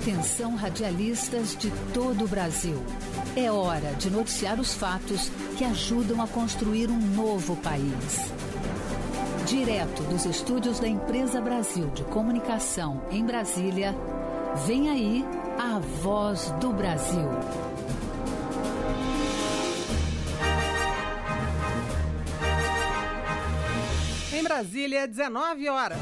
Atenção, radialistas de todo o Brasil. É hora de noticiar os fatos que ajudam a construir um novo país. Direto dos estúdios da Empresa Brasil de Comunicação em Brasília, vem aí a Voz do Brasil. Em Brasília, 19 horas.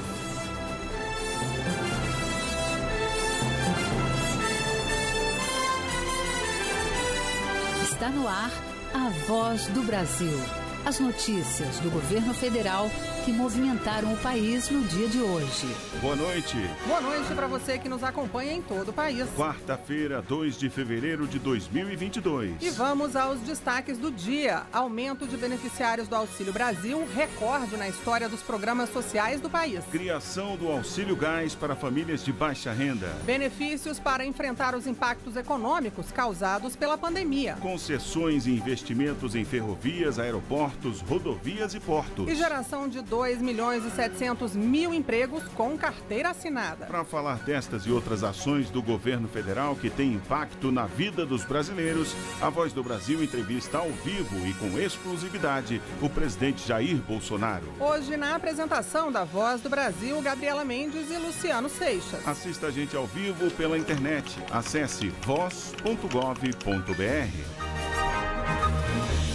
Está no ar a Voz do Brasil. As notícias do governo federal que movimentaram o país no dia de hoje. Boa noite. Boa noite para você que nos acompanha em todo o país. Quarta-feira, 2 de fevereiro de 2022. E vamos aos destaques do dia. Aumento de beneficiários do Auxílio Brasil, recorde na história dos programas sociais do país. Criação do Auxílio Gás para famílias de baixa renda. Benefícios para enfrentar os impactos econômicos causados pela pandemia. Concessões e investimentos em ferrovias, aeroportos, rodovias e portos. E geração de 2.700.000 empregos com carteira assinada. Para falar destas e outras ações do governo federal que têm impacto na vida dos brasileiros, a Voz do Brasil entrevista ao vivo e com exclusividade o presidente Jair Bolsonaro. Hoje, na apresentação da Voz do Brasil, Gabriela Mendes e Luciano Seixas. Assista a gente ao vivo pela internet. Acesse voz.gov.br.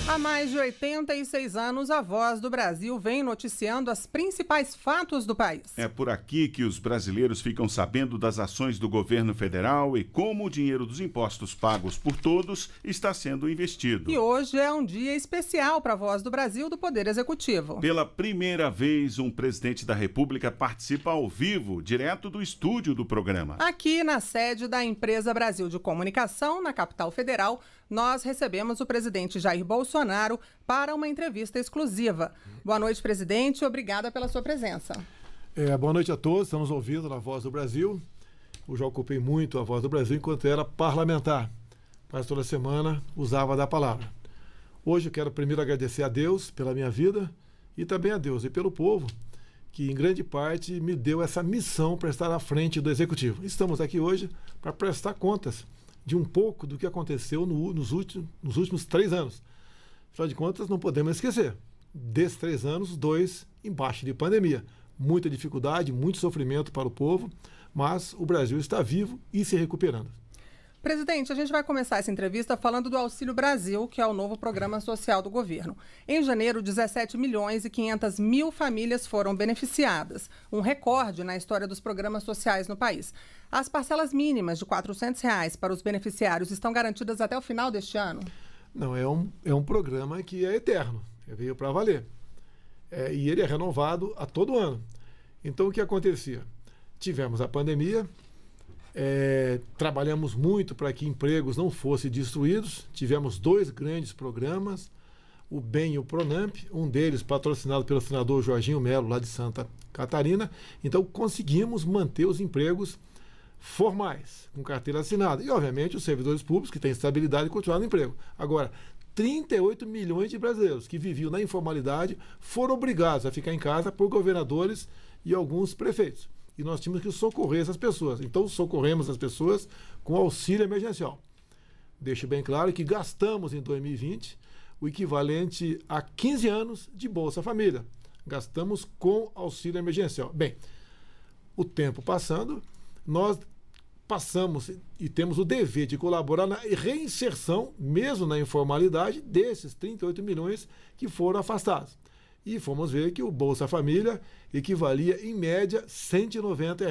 Há mais de 86 anos, a Voz do Brasil vem noticiando os principais fatos do país. É por aqui que os brasileiros ficam sabendo das ações do governo federal e como o dinheiro dos impostos pagos por todos está sendo investido. E hoje é um dia especial para a Voz do Brasil do Poder Executivo. Pela primeira vez, um presidente da República participa ao vivo, direto do estúdio do programa. Aqui na sede da Empresa Brasil de Comunicação, na capital federal, nós recebemos o presidente Jair Bolsonaro para uma entrevista exclusiva. Boa noite, presidente. Obrigada pela sua presença. Boa noite a todos. Estamos ouvindo na Voz do Brasil. Eu já ocupei muito a Voz do Brasil enquanto era parlamentar. Quase toda semana usava da palavra. Hoje eu quero primeiro agradecer a Deus pela minha vida e também a Deus e pelo povo que em grande parte me deu essa missão para estar à frente do Executivo. Estamos aqui hoje para prestar contas de um pouco do que aconteceu nos últimos 3 anos. Afinal de contas, não podemos esquecer. Desses 3 anos, 2 embaixo de pandemia. Muita dificuldade, muito sofrimento para o povo, mas o Brasil está vivo e se recuperando. Presidente, a gente vai começar essa entrevista falando do Auxílio Brasil, que é o novo programa social do governo. Em janeiro, 17.500.000 famílias foram beneficiadas, um recorde na história dos programas sociais no país. As parcelas mínimas de R$ 400 para os beneficiários estão garantidas até o final deste ano? Não, é um programa que é eterno, veio para valer. E ele é renovado a todo ano. Então, o que acontecia? Tivemos a pandemia, trabalhamos muito para que empregos não fossem destruídos, tivemos 2 grandes programas, o BEM e o PRONAMP, um deles patrocinado pelo senador Jorginho Melo, lá de Santa Catarina. Então, conseguimos manter os empregos formais, com carteira assinada. E, obviamente, os servidores públicos que têm estabilidade e continuar no emprego. Agora, 38 milhões de brasileiros que viviam na informalidade foram obrigados a ficar em casa por governadores e alguns prefeitos. E nós tínhamos que socorrer essas pessoas. Então, socorremos as pessoas com auxílio emergencial. Deixo bem claro que gastamos em 2020 o equivalente a 15 anos de Bolsa Família. Gastamos com auxílio emergencial. Bem, o tempo passando, nós passamos e temos o dever de colaborar na reinserção, mesmo na informalidade, desses 38 milhões que foram afastados. E fomos ver que o Bolsa Família equivalia, em média, R$ 190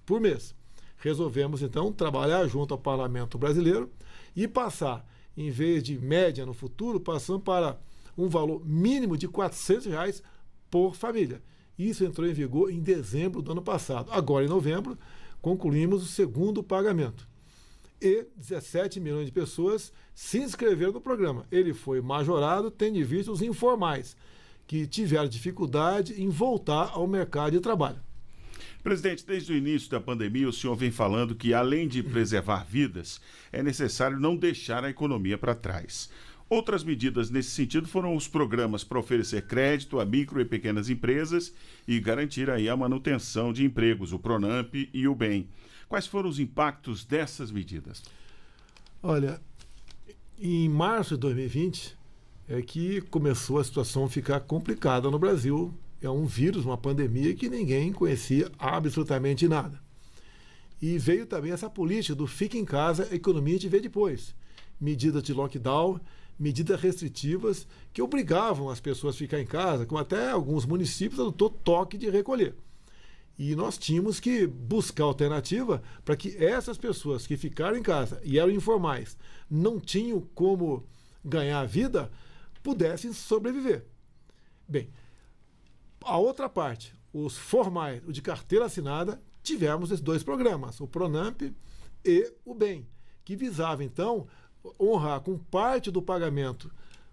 por mês. Resolvemos, então, trabalhar junto ao Parlamento Brasileiro e passar, em vez de média no futuro, passando para um valor mínimo de R$ 400 por família. Isso entrou em vigor em dezembro do ano passado. Agora, em novembro, concluímos o segundo pagamento. E 17 milhões de pessoas se inscreveram no programa. Ele foi majorado, tendo em vista os informais, que tiveram dificuldade em voltar ao mercado de trabalho. Presidente, desde o início da pandemia, o senhor vem falando que, além de preservar vidas, é necessário não deixar a economia para trás. Outras medidas nesse sentido foram os programas para oferecer crédito a micro e pequenas empresas e garantir aí a manutenção de empregos, o PRONAMP e o BEM. Quais foram os impactos dessas medidas? Olha, em março de 2020 é que começou a situação a ficar complicada no Brasil. É um vírus, uma pandemia que ninguém conhecia absolutamente nada. E veio também essa política do fica em casa, a economia a gente vê depois. Medidas de lockdown, medidas restritivas que obrigavam as pessoas a ficar em casa, como até alguns municípios adotou toque de recolher. E nós tínhamos que buscar alternativa para que essas pessoas que ficaram em casa e eram informais, não tinham como ganhar a vida, pudessem sobreviver. Bem, a outra parte, os formais, o de carteira assinada, tivemos esses dois programas, o Pronamp e o BEM, que visava, então, honrar com parte do pagamento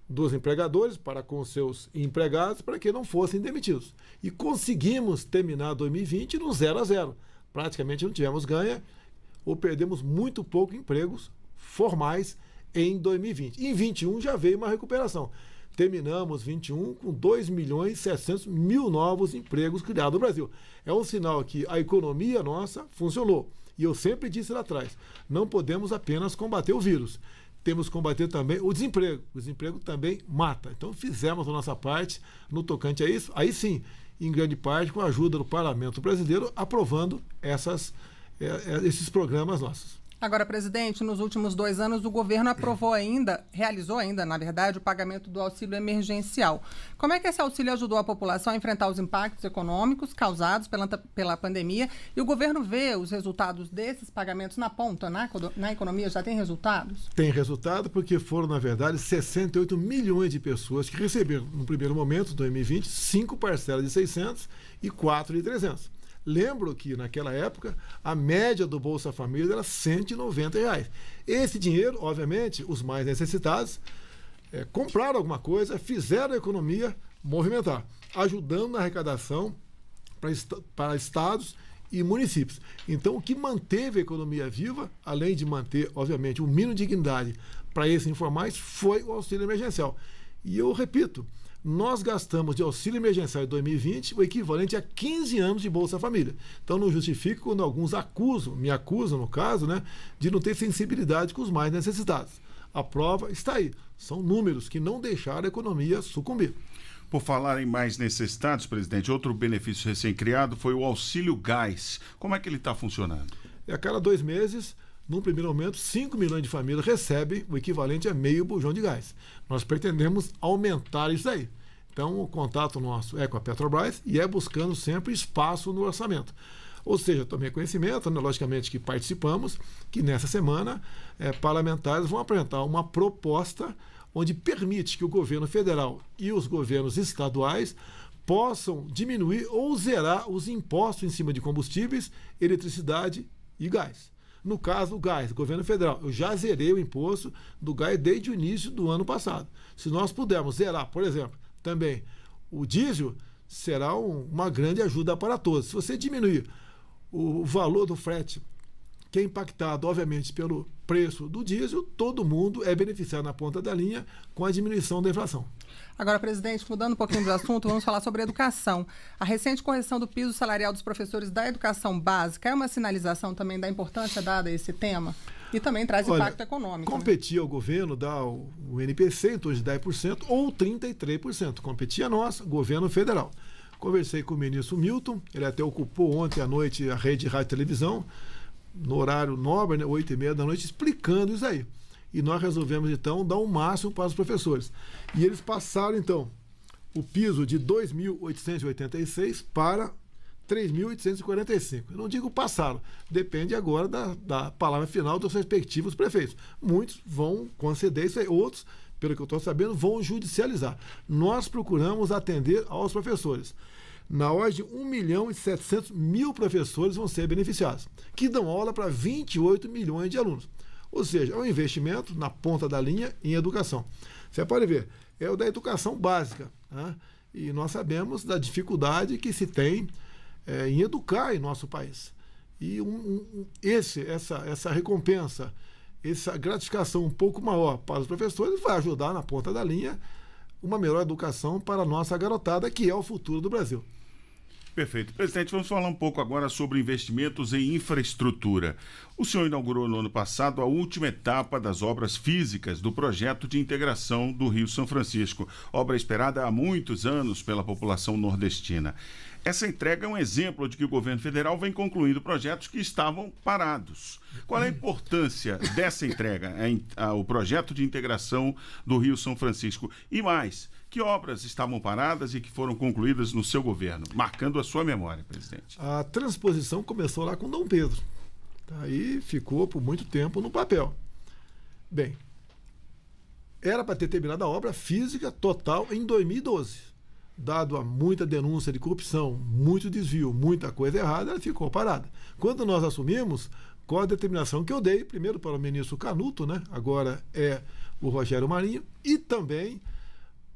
dos empregadores para com seus empregados para que não fossem demitidos. E conseguimos terminar 2020 no 0 a 0. Praticamente não tivemos ganha ou perdemos muito pouco empregos formais em 2020. Em 2021 já veio uma recuperação. Terminamos 21 com 2.700.000 novos empregos criados no Brasil. É um sinal que a economia nossa funcionou. E eu sempre disse lá atrás, não podemos apenas combater o vírus. Temos que combater também o desemprego. O desemprego também mata. Então fizemos a nossa parte no tocante a isso. Aí sim, em grande parte com a ajuda do Parlamento Brasileiro, aprovando esses programas nossos. Agora, presidente, nos últimos 2 anos o governo realizou ainda, na verdade, o pagamento do auxílio emergencial. Como é que esse auxílio ajudou a população a enfrentar os impactos econômicos causados pela pandemia? E o governo vê os resultados desses pagamentos na ponta, na economia? Já tem resultados? Tem resultado porque foram, na verdade, 68 milhões de pessoas que receberam, no primeiro momento, 2020, 5 parcelas de 600 e 4 de 300. Lembro que, naquela época, a média do Bolsa Família era R$ 190. Esse dinheiro, obviamente, os mais necessitados, compraram alguma coisa, fizeram a economia movimentar, ajudando na arrecadação para estados e municípios. Então, o que manteve a economia viva, além de manter, obviamente, o mínimo de dignidade para esses informais, foi o auxílio emergencial. E eu repito, nós gastamos de auxílio emergencial em 2020 o equivalente a 15 anos de Bolsa Família. Então não justifica quando alguns me acusam, no caso, de não ter sensibilidade com os mais necessitados. A prova está aí. São números que não deixaram a economia sucumbir. Por falar em mais necessitados, presidente, outro benefício recém-criado foi o Auxílio Gás. Como é que ele está funcionando? A cada 2 meses... Num primeiro momento, 5 milhões de famílias recebem o equivalente a meio bujão de gás. Nós pretendemos aumentar isso aí. Então, o contato nosso é com a Petrobras e é buscando sempre espaço no orçamento. Ou seja, tomei conhecimento, logicamente que participamos, que nessa semana parlamentares vão apresentar uma proposta onde permite que o governo federal e os governos estaduais possam diminuir ou zerar os impostos em cima de combustíveis, eletricidade e gás. No caso, o gás, governo federal, eu já zerei o imposto do gás desde o início do ano passado. Se nós pudermos zerar, por exemplo, também o diesel, será uma grande ajuda para todos. Se você diminuir o valor do frete, que é impactado, obviamente, pelo preço do diesel, todo mundo é beneficiado na ponta da linha com a diminuição da inflação. Agora, presidente, mudando um pouquinho do assunto, vamos falar sobre educação. A recente correção do piso salarial dos professores da educação básica é uma sinalização também da importância dada a esse tema? E também traz impacto econômico. Competia ao governo dar o NPC em torno de 10% ou 33%. Competia a nós, governo federal. Conversei com o ministro Milton, ele até ocupou ontem à noite a rede de rádio e televisão, no horário nobre, 8h30 da noite, explicando isso aí. E nós resolvemos, então, dar um máximo para os professores. E eles passaram, então, o piso de 2.886 para 3.845. Eu não digo passaram, depende agora da palavra final dos respectivos prefeitos. Muitos vão conceder isso aí, outros, pelo que eu estou sabendo, vão judicializar. Nós procuramos atender aos professores. Na ordem de 1.700.000 professores vão ser beneficiados, que dão aula para 28 milhões de alunos. Ou seja, é um investimento na ponta da linha em educação. Você pode ver, é o da educação básica. E nós sabemos da dificuldade que se tem em educar em nosso país. E essa recompensa, essa gratificação um pouco maior para os professores vai ajudar na ponta da linha uma melhor educação para a nossa garotada, que é o futuro do Brasil. Perfeito. Presidente, vamos falar um pouco agora sobre investimentos em infraestrutura. O senhor inaugurou no ano passado a última etapa das obras físicas do projeto de integração do Rio São Francisco, obra esperada há muitos anos pela população nordestina. Essa entrega é um exemplo de que o governo federal vem concluindo projetos que estavam parados. Qual é a importância dessa entrega, o projeto de integração do Rio São Francisco? E mais, que obras estavam paradas e que foram concluídas no seu governo, marcando a sua memória, presidente? A transposição começou lá com Dom Pedro. Aí ficou por muito tempo no papel. Bem, era para ter terminado a obra física total em 2012. Dado a muita denúncia de corrupção, muito desvio, muita coisa errada, ela ficou parada. Quando nós assumimos, com a determinação que eu dei, primeiro para o ministro Canuto, né? Agora é o Rogério Marinho, e também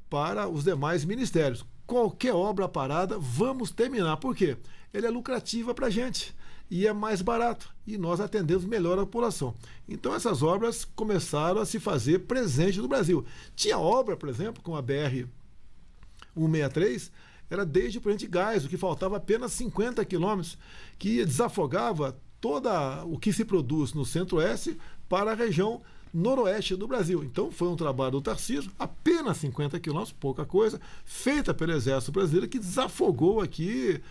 para os demais ministérios. Qualquer obra parada, vamos terminar. Por quê? Ela é lucrativa para a gente e é mais barato. E nós atendemos melhor a população. Então essas obras começaram a se fazer presente no Brasil. Tinha obra, por exemplo, com a BR-163, era desde o Presidente Gás, o que faltava apenas 50 quilômetros, que desafogava todo o que se produz no centro-oeste para a região noroeste do Brasil. Então foi um trabalho do Tarcísio, apenas 50 quilômetros, pouca coisa, feita pelo Exército Brasileiro, que desafogou aqui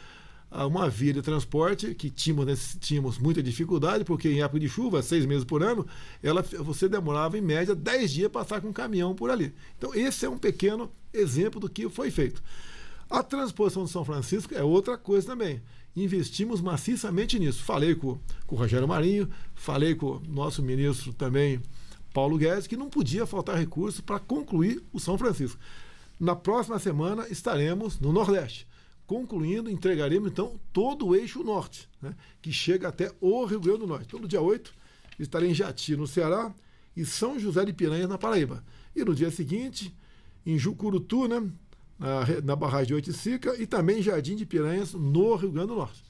uma via de transporte que tínhamos muita dificuldade, porque em época de chuva, 6 meses por ano, você demorava em média 10 dias para passar com um caminhão por ali. Então esse é um pequeno exemplo do que foi feito. A transposição de São Francisco é outra coisa também. Investimos maciçamente nisso. Falei com o Rogério Marinho, falei com o nosso ministro também, Paulo Guedes, que não podia faltar recursos para concluir o São Francisco. Na próxima semana estaremos no Nordeste, concluindo, entregaremos então todo o eixo norte, né, que chega até o Rio Grande do Norte. Então no dia 8 estarei em Jati, no Ceará, e São José de Piranhas, na Paraíba. E no dia seguinte, em Jucurutu, né, na barragem de Oiticica, e também em Jardim de Piranhas, no Rio Grande do Norte.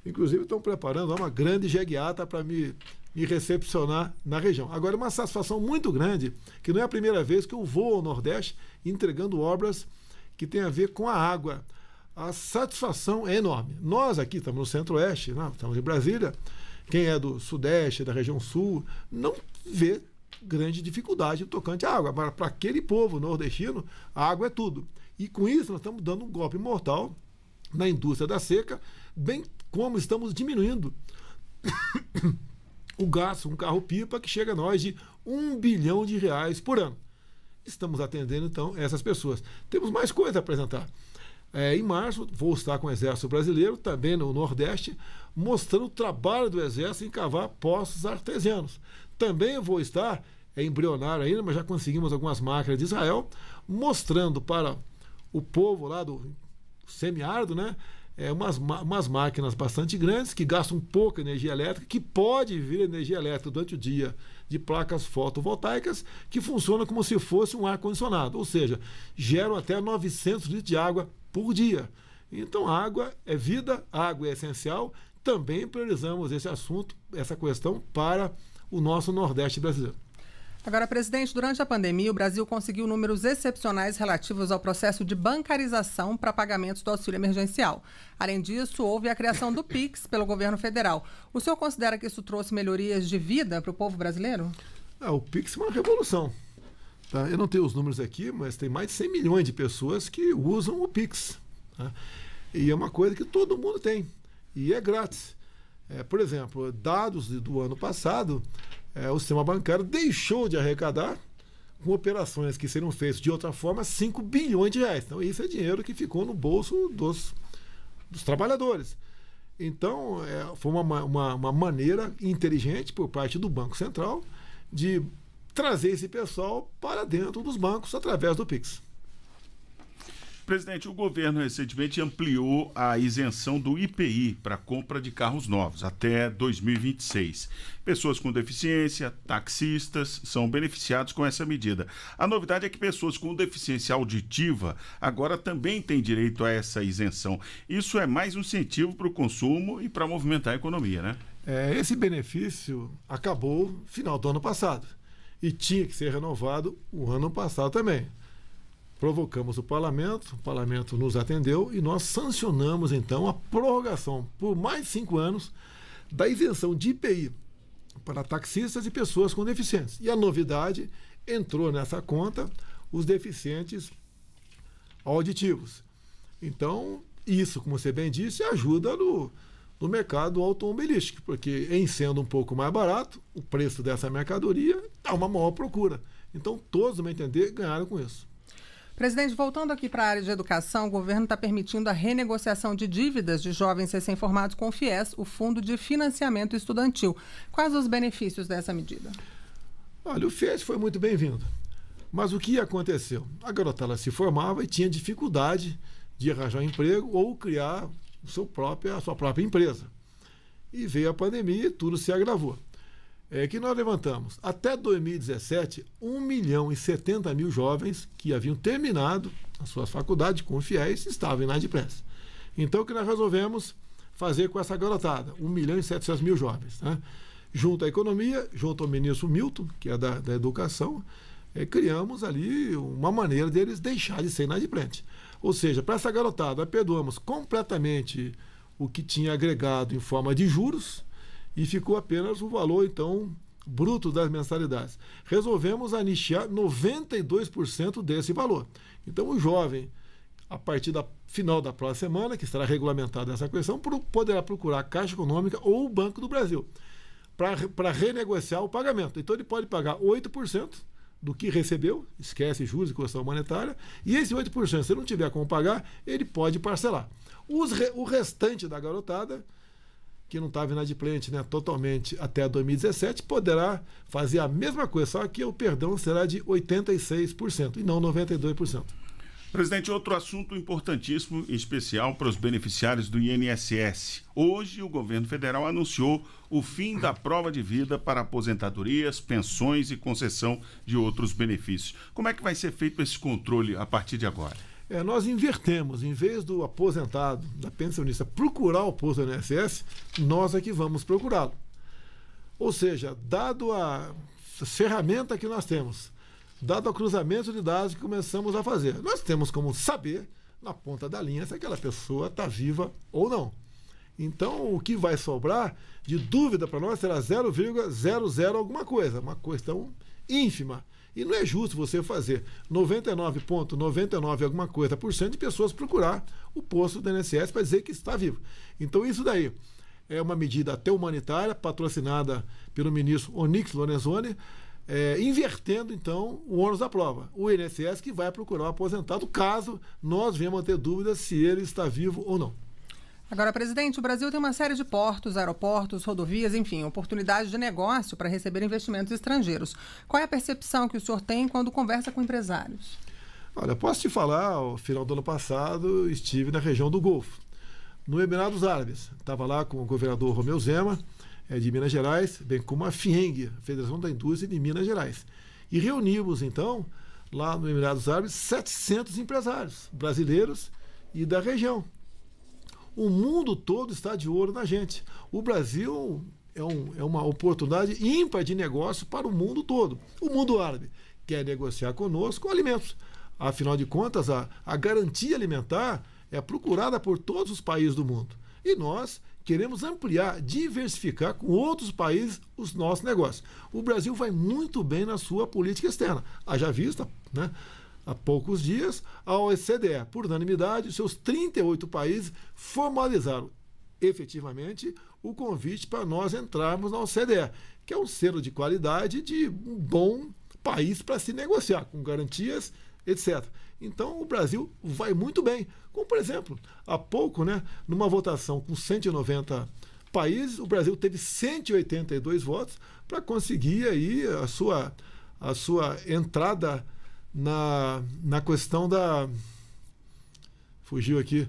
Inclusive estão preparando uma grande jeguiata para me recepcionar na região. Agora, é uma satisfação muito grande, que não é a primeira vez que eu vou ao Nordeste entregando obras que têm a ver com a água. A satisfação é enorme. Nós aqui estamos no Centro-Oeste, estamos em Brasília, quem é do Sudeste, da região Sul, não vê grande dificuldade tocante à água. Mas para aquele povo nordestino, a água é tudo. E com isso nós estamos dando um golpe mortal na indústria da seca, bem como estamos diminuindo o gasto, um carro-pipa que chega a nós de R$1 bilhão por ano. Estamos atendendo, então, essas pessoas. Temos mais coisa a apresentar. Em março, vou estar com o Exército Brasileiro, também no Nordeste, mostrando o trabalho do Exército em cavar poços artesianos. Também vou estar, embrionário ainda, mas já conseguimos algumas máquinas de Israel, mostrando para o povo lá do semiárido, né, umas máquinas bastante grandes, que gastam pouca energia elétrica, que pode vir energia elétrica durante o dia de placas fotovoltaicas, que funcionam como se fosse um ar-condicionado, ou seja, geram até 900 litros de água por dia. Então, água é vida, água é essencial. Também priorizamos esse assunto, essa questão, para o nosso Nordeste brasileiro. Agora, presidente, durante a pandemia, o Brasil conseguiu números excepcionais relativos ao processo de bancarização para pagamentos do auxílio emergencial. Além disso, houve a criação do PIX pelo governo federal. O senhor considera que isso trouxe melhorias de vida para o povo brasileiro? O PIX é uma revolução. Tá? Eu não tenho os números aqui, mas tem mais de 100 milhões de pessoas que usam o PIX. Tá? E é uma coisa que todo mundo tem. E é grátis. Por exemplo, dados do ano passado, o sistema bancário deixou de arrecadar, com operações que seriam feitas de outra forma, R$5 bilhões. Então, isso é dinheiro que ficou no bolso dos trabalhadores. Então, foi uma maneira inteligente por parte do Banco Central de trazer esse pessoal para dentro dos bancos através do PIX. Presidente, o governo recentemente ampliou a isenção do IPI para compra de carros novos até 2026. Pessoas com deficiência, taxistas, são beneficiados com essa medida. A novidade é que pessoas com deficiência auditiva agora também têm direito a essa isenção. Isso é mais um incentivo para o consumo e para movimentar a economia, né? Esse benefício acabou no final do ano passado e tinha que ser renovado o ano passado também. provocamos o parlamento nos atendeu e nós sancionamos, então, a prorrogação por mais 5 anos da isenção de IPI para taxistas e pessoas com deficiências. E a novidade, entrou nessa conta os deficientes auditivos. Então, isso, como você bem disse, ajuda no mercado automobilístico, porque em sendo um pouco mais barato, o preço dessa mercadoria dá uma maior procura. Então, todos, no meu entender, ganharam com isso. Presidente, voltando aqui para a área de educação, o governo está permitindo a renegociação de dívidas de jovens recém-formados com o FIES, o Fundo de Financiamento Estudantil. Quais os benefícios dessa medida? Olha, o FIES foi muito bem-vindo. Mas o que aconteceu? A garotada se formava e tinha dificuldade de arranjar um emprego ou criar a sua própria empresa. E veio a pandemia e tudo se agravou. Que nós levantamos, até 2017, 1.070.000 jovens que haviam terminado as suas faculdades com o FIES estavam inadimplentes. Então, o que nós resolvemos fazer com essa garotada? 1.700.000 jovens. Né? Junto à economia, junto ao ministro Milton, que é da educação, criamos ali uma maneira deles deixar de ser inadimplente. Ou seja, para essa garotada, perdoamos completamente o que tinha agregado em forma de juros, e ficou apenas o valor, então, bruto das mensalidades. Resolvemos anistiar 92% desse valor. Então, o jovem, a partir da final da próxima semana, que estará regulamentada essa questão, poderá procurar a Caixa Econômica ou o Banco do Brasil para renegociar o pagamento. Então, ele pode pagar 8% do que recebeu, esquece juros e correção monetária, e esse 8%, se não tiver como pagar, ele pode parcelar. O restante da garotada, que não estava inadimplente, né, totalmente até 2017, poderá fazer a mesma coisa, só que o perdão será de 86% e não 92%. Presidente, outro assunto importantíssimo, em especial para os beneficiários do INSS. Hoje, o governo federal anunciou o fim da prova de vida para aposentadorias, pensões e concessão de outros benefícios. Como é que vai ser feito esse controle a partir de agora? Nós invertemos, em vez do aposentado, da pensionista, procurar o posto do INSS, nós é que vamos procurá-lo. Ou seja, dado a ferramenta que nós temos, dado o cruzamento de dados que começamos a fazer, nós temos como saber, na ponta da linha, se aquela pessoa está viva ou não. Então, o que vai sobrar de dúvida para nós será 0,00 alguma coisa, uma questão ínfima. E não é justo você fazer 99,99 alguma coisa por cento de pessoas procurar o posto do INSS para dizer que está vivo. Então, isso daí é uma medida até humanitária, patrocinada pelo ministro Onyx Lorenzoni, invertendo, então, o ônus da prova. O INSS que vai procurar o aposentado, caso nós venhamos a ter dúvidas se ele está vivo ou não. Agora, presidente, o Brasil tem uma série de portos, aeroportos, rodovias, enfim, oportunidades de negócio para receber investimentos estrangeiros. Qual é a percepção que o senhor tem quando conversa com empresários? Olha, posso te falar, ao final do ano passado, estive na região do Golfo, no Emirados Árabes. Estava lá com o governador Romeu Zema, de Minas Gerais, bem como a FIENG, a Federação da Indústria de Minas Gerais. E reunimos, então, lá no Emirados Árabes, 700 empresários brasileiros e da região. O mundo todo está de olho na gente. O Brasil é uma oportunidade ímpar de negócio para o mundo todo. O mundo árabe quer negociar conosco alimentos. Afinal de contas, a garantia alimentar é procurada por todos os países do mundo. E nós queremos ampliar, diversificar com outros países os nossos negócios. O Brasil vai muito bem na sua política externa. Haja vista, né? Há poucos dias, a OCDE, por unanimidade, seus 38 países formalizaram efetivamente o convite para nós entrarmos na OCDE, que é um selo de qualidade de um bom país para se negociar, com garantias, etc. Então, o Brasil vai muito bem. Como, por exemplo, há pouco, né, numa votação com 190 países, o Brasil teve 182 votos para conseguir aí a sua entrada na questão da... Fugiu aqui.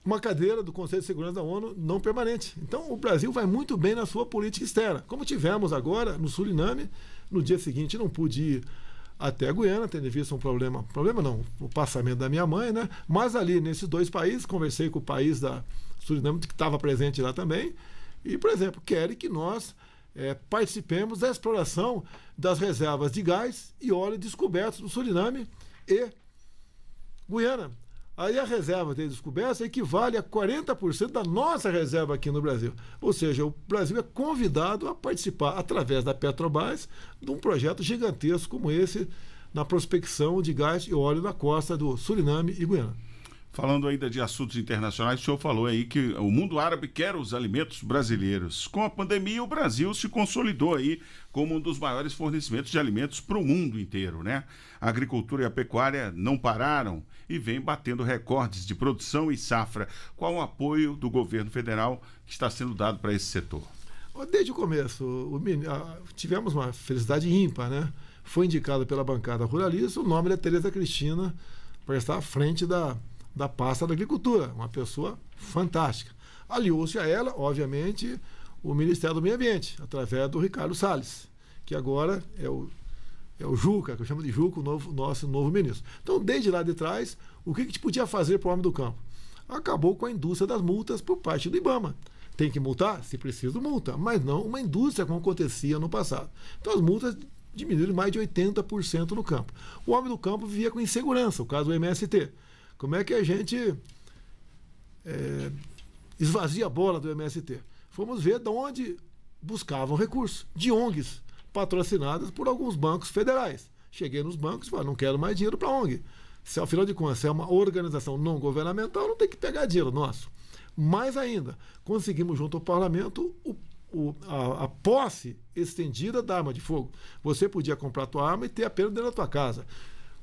Uma cadeira do Conselho de Segurança da ONU não permanente. Então, o Brasil vai muito bem na sua política externa. Como tivemos agora no Suriname, no dia seguinte não pude ir até a Guiana, tendo visto um problema não, o passamento da minha mãe, né? Mas ali, nesses dois países, conversei com o país da Suriname, que estava presente lá também, e, por exemplo, querem que nós participemos da exploração das reservas de gás e óleo descobertos no Suriname e Guiana. Aí a reserva deles descoberta equivale a 40% da nossa reserva aqui no Brasil. Ou seja, o Brasil é convidado a participar, através da Petrobras, de um projeto gigantesco como esse, na prospecção de gás e óleo na costa do Suriname e Guiana. Falando ainda de assuntos internacionais, o senhor falou aí que o mundo árabe quer os alimentos brasileiros. Com a pandemia, o Brasil se consolidou aí como um dos maiores fornecimentos de alimentos para o mundo inteiro, né? A agricultura e a pecuária não pararam e vem batendo recordes de produção e safra. Qual o apoio do governo federal que está sendo dado para esse setor? Desde o começo, tivemos uma felicidade ímpar, né? Foi indicado pela bancada ruralista o nome da Tereza Cristina para estar à frente da pasta da agricultura, uma pessoa fantástica. Aliou-se a ela, obviamente, o Ministério do Meio Ambiente, através do Ricardo Salles, que agora é o Juca, que eu chamo de Juca, nosso novo ministro. Então, desde lá de trás, o que a gente podia fazer para o homem do campo? Acabou com a indústria das multas por parte do IBAMA. Tem que multar? Se preciso, multa, mas não uma indústria como acontecia no passado. Então, as multas diminuíram mais de 80% no campo. O homem do campo vivia com insegurança, o caso do MST. Como é que a gente esvazia a bola do MST? Fomos ver de onde buscavam recursos, de ONGs patrocinadas por alguns bancos federais. Cheguei nos bancos e falei, não quero mais dinheiro para ONG. Se, afinal de contas, é uma organização não governamental, não tem que pegar dinheiro nosso. Mais ainda, conseguimos junto ao parlamento a posse estendida da arma de fogo. Você podia comprar a tua arma e ter apenas dentro da tua casa.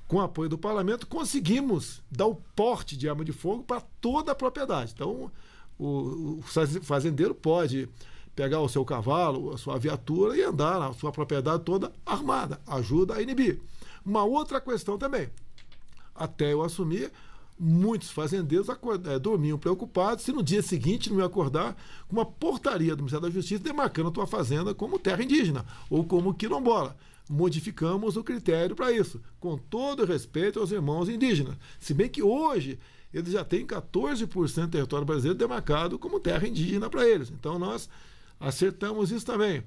Com o apoio do parlamento, conseguimos dar o porte de arma de fogo para toda a propriedade. Então, o fazendeiro pode pegar o seu cavalo, a sua viatura e andar na sua propriedade toda armada. Ajuda a inibir. Uma outra questão também. Até eu assumir, muitos fazendeiros dormiam preocupados se no dia seguinte não ia acordar com uma portaria do Ministério da Justiça demarcando a tua fazenda como terra indígena ou como quilombola. Modificamos o critério para isso, com todo respeito aos irmãos indígenas. Se bem que hoje eles já têm 14% do território brasileiro demarcado como terra indígena para eles. Então nós acertamos isso também.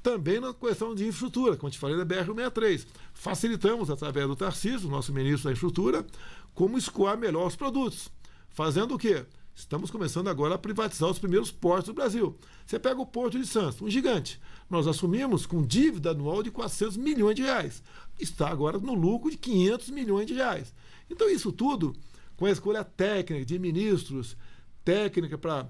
Também na questão de infraestrutura, como eu te falei da BR-163. Facilitamos, através do Tarcísio, nosso ministro da Infraestrutura, como escoar melhor os produtos. Fazendo o quê? Estamos começando agora a privatizar os primeiros portos do Brasil. Você pega o Porto de Santos, um gigante. Nós assumimos com dívida anual de 400 milhões de reais. Está agora no lucro de 500 milhões de reais. Então isso tudo, com a escolha técnica de ministros, técnica para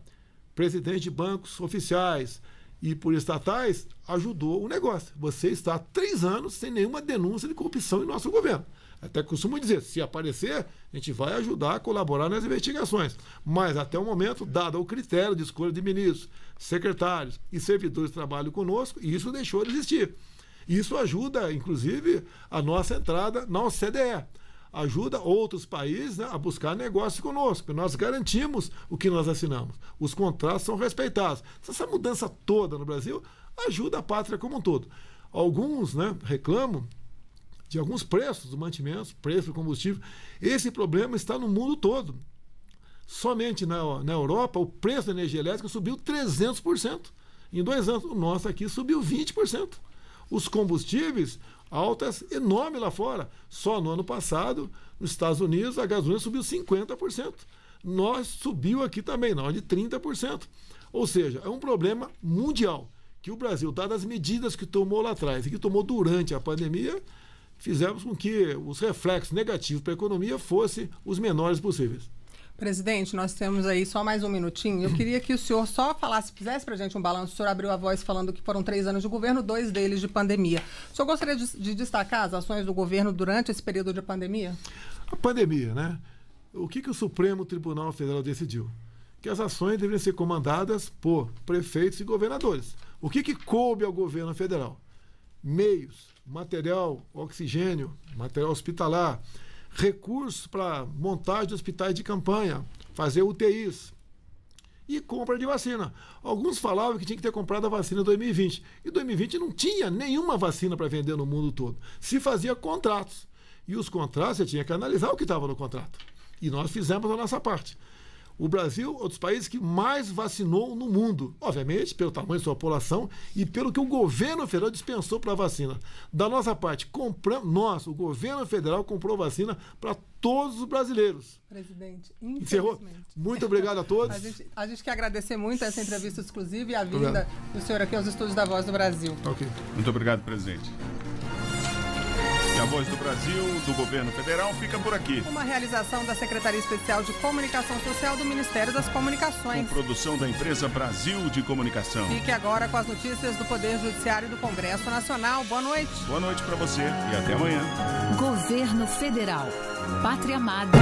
presidente de bancos oficiais e por estatais, ajudou o negócio. Você está há 3 anos sem nenhuma denúncia de corrupção em nosso governo. Até costumo dizer, se aparecer, a gente vai ajudar a colaborar nas investigações. Mas até o momento, dado o critério de escolha de ministros, secretários e servidores que trabalham conosco, isso deixou de existir. Isso ajuda, inclusive, a nossa entrada na OCDE. Ajuda outros países, né, a buscar negócio conosco. Nós garantimos o que nós assinamos. Os contratos são respeitados. Essa mudança toda no Brasil ajuda a pátria como um todo. Alguns, né, reclamam de alguns preços dos mantimentos, preço do combustível. Esse problema está no mundo todo. Somente na Europa, o preço da energia elétrica subiu 300%. Em 2 anos, o nosso aqui subiu 20%. Os combustíveis, altas enormes lá fora. Só no ano passado, nos Estados Unidos, a gasolina subiu 50%. Nós subiu aqui também, na ordem de 30%. Ou seja, é um problema mundial que o Brasil, dadas as medidas que tomou lá atrás e que tomou durante a pandemia, fizemos com que os reflexos negativos para a economia fossem os menores possíveis. Presidente, nós temos aí só mais um minutinho. Eu queria que o senhor só falasse, fizesse para a gente um balanço. O senhor abriu a voz falando que foram 3 anos de governo, 2 deles de pandemia. O senhor gostaria de destacar as ações do governo durante esse período de pandemia? A pandemia, né? O que o Supremo Tribunal Federal decidiu? Que as ações deveriam ser comandadas por prefeitos e governadores. O que coube ao governo federal? Meios, material, oxigênio, material hospitalar, recursos para montagem de hospitais de campanha, fazer UTIs e compra de vacina. Alguns falavam que tinha que ter comprado a vacina em 2020. E em 2020 não tinha nenhuma vacina para vender no mundo todo. Se fazia contratos. E os contratos, você tinha que analisar o que estava no contrato. E nós fizemos a nossa parte. O Brasil é um dos países que mais vacinou no mundo, obviamente pelo tamanho da sua população e pelo que o governo federal dispensou para a vacina. Da nossa parte, o governo federal comprou vacina para todos os brasileiros. Presidente, encerrou. Muito obrigado a todos. A gente quer agradecer muito essa entrevista exclusiva e a vinda do senhor aqui aos estúdios da Voz do Brasil. Okay. Muito obrigado, presidente. E a Voz do Brasil, do Governo Federal, fica por aqui. Uma realização da Secretaria Especial de Comunicação Social do Ministério das Comunicações. Com produção da empresa Brasil de Comunicação. Fique agora com as notícias do Poder Judiciário e do Congresso Nacional. Boa noite. Boa noite para você e até amanhã. Governo Federal. Pátria Amada.